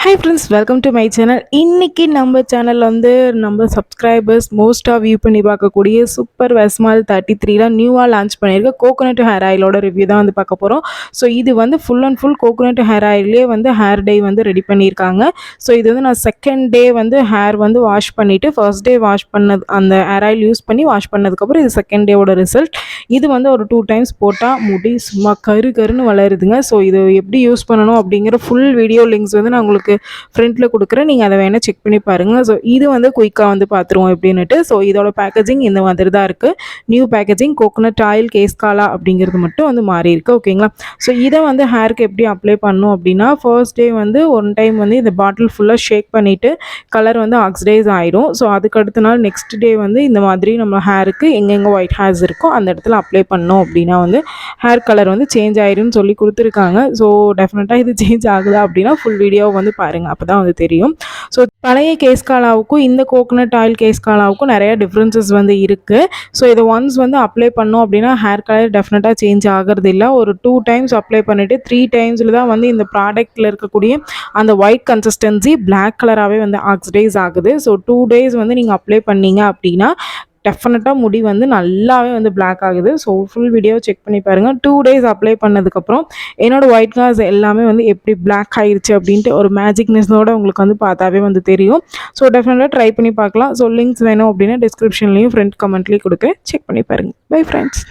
Hi friends, welcome to my channel. இன்னைக்கு நம்ம சேனல்ல வந்து நம்ம சப்ஸ்கிரைபர்ஸ் மோஸ்ட்டாக வியூ பண்ணி பார்க்கக்கூடிய சூப்பர் வெஸ்மால் 33ல நியூவாக லான்ச் பண்ணியிருக்க கோகோனட் ஹேர் ஆயிலோட ரிவ்யூ தான் வந்து பார்க்க போகிறோம். ஸோ இது வந்து full and full coconut hair ஆயிலே வந்து ஹேர் டை வந்து ரெடி பண்ணியிருக்காங்க. ஸோ இது வந்து நான் செகண்ட் டே வந்து ஹேர் வந்து வாஷ் பண்ணிவிட்டு ஃபர்ஸ்ட் டே வாஷ் பண்ணது அந்த ஹேர் ஆயில் யூஸ் பண்ணி வாஷ் பண்ணதுக்கப்புறம் இது செகண்ட் டேவோட ரிசல்ட். இது வந்து ஒரு 2 டைம்ஸ் போட்டால் முடி சும்மா கருன்னு வளருதுங்க. ஸோ இது எப்படி யூஸ் பண்ணணும் அப்படிங்கிற ஃபுல் வீடியோ லிங்க்ஸ் வந்து நான் உங்களுக்கு ஃப்ரண்ட்டில் கொடுக்குறேன். நீங்கள் அதை வேணால் செக் பண்ணி பாருங்கள். ஸோ இது வந்து குயிக்காக வந்து பார்த்துருவோம் எப்படின்னுட்டு. ஸோ இதோட பேக்கேஜிங் இந்த மாதிரி தான் இருக்குது. நியூ பேக்கேஜிங் கோகோனட் ஆயில் கேஸ்காலா அப்படிங்கிறது மட்டும் வந்து மாறி இருக்குது. ஓகேங்களா? ஸோ இதை வந்து ஹேருக்கு எப்படி அப்ளை பண்ணணும் அப்படின்னா ஃபர்ஸ்ட் டே வந்து ஒன் டைம் வந்து இந்த பாட்டில் ஃபுல்லாக ஷேக் பண்ணிவிட்டு கலர் வந்து ஆக்சிடைஸ் ஆயிடும். ஸோ அதுக்கு அடுத்த நாள் நெக்ஸ்ட் டே வந்து இந்த மாதிரி நம்ம ஹேருக்கு எங்கெங்கே ஒயிட் ஹேர்ஸ் இருக்கோ அந்த இடத்துல அப்ளை பண்ணோம் அப்படின்னா வந்து ஹேர் கலர் வந்து சேஞ்ச் ஆயிரும்னு சொல்லி கொடுத்துருக்காங்க. ஸோ டெஃபினட்டாக இது சேஞ்ச் ஆகுதா அப்படின்னா ஃபுல் வீடியோ வந்து பாருங்கள், அப்போ தான் வந்து தெரியும். ஸோ பழைய கேஸ்காலாவுக்கும் இந்த கோகோனட் ஆயில் கேஸ்காலாவுக்கும் நிறைய டிஃப்ரென்சஸ் வந்து இருக்குது. ஸோ இதை ஒன்ஸ் வந்து அப்ளை பண்ணோம் அப்படின்னா ஹேர் கலர் டெஃபினட்டாக சேஞ்ச் ஆகிறது இல்லை. ஒரு 2 டைம்ஸ் அப்ளை பண்ணிவிட்டு 3 டைம்ஸில் தான் வந்து இந்த ப்ராடக்ட்டில் இருக்கக்கூடிய அந்த ஒயிட் கன்சிஸ்டன்சி பிளாக் கலராகவே வந்து ஆக்சிடைஸ் ஆகுது. ஸோ 2 டேஸ் வந்து நீங்கள் அப்ளை பண்ணீங்க அப்படின்னா டெஃபினட்டாக முடி வந்து நல்லாவே வந்து பிளாக் ஆகுது. ஸோ ஃபுல் வீடியோ செக் பண்ணி பாருங்கள். 2 டேஸ் அப்ளை பண்ணதுக்கப்புறம் என்னோடய ஒயிட் ஹேர்ஸ் எல்லாமே வந்து எப்படி பிளாக் ஆகிடுச்சு அப்படின்ட்டு ஒரு மேஜிக்னஸோடு உங்களுக்கு வந்து பார்த்தாவே வந்து தெரியும். ஸோ டெஃபினட்டாக ட்ரை பண்ணி பார்க்கலாம். ஸோ லிங்க்ஸ் வேணும் அப்படின்னா டிஸ்கிரிப்ஷன்லேயும் ஃப்ரெண்ட் கமெண்ட்லேயும் கொடுக்குறேன், செக் பண்ணி பாருங்கள். Bye friends.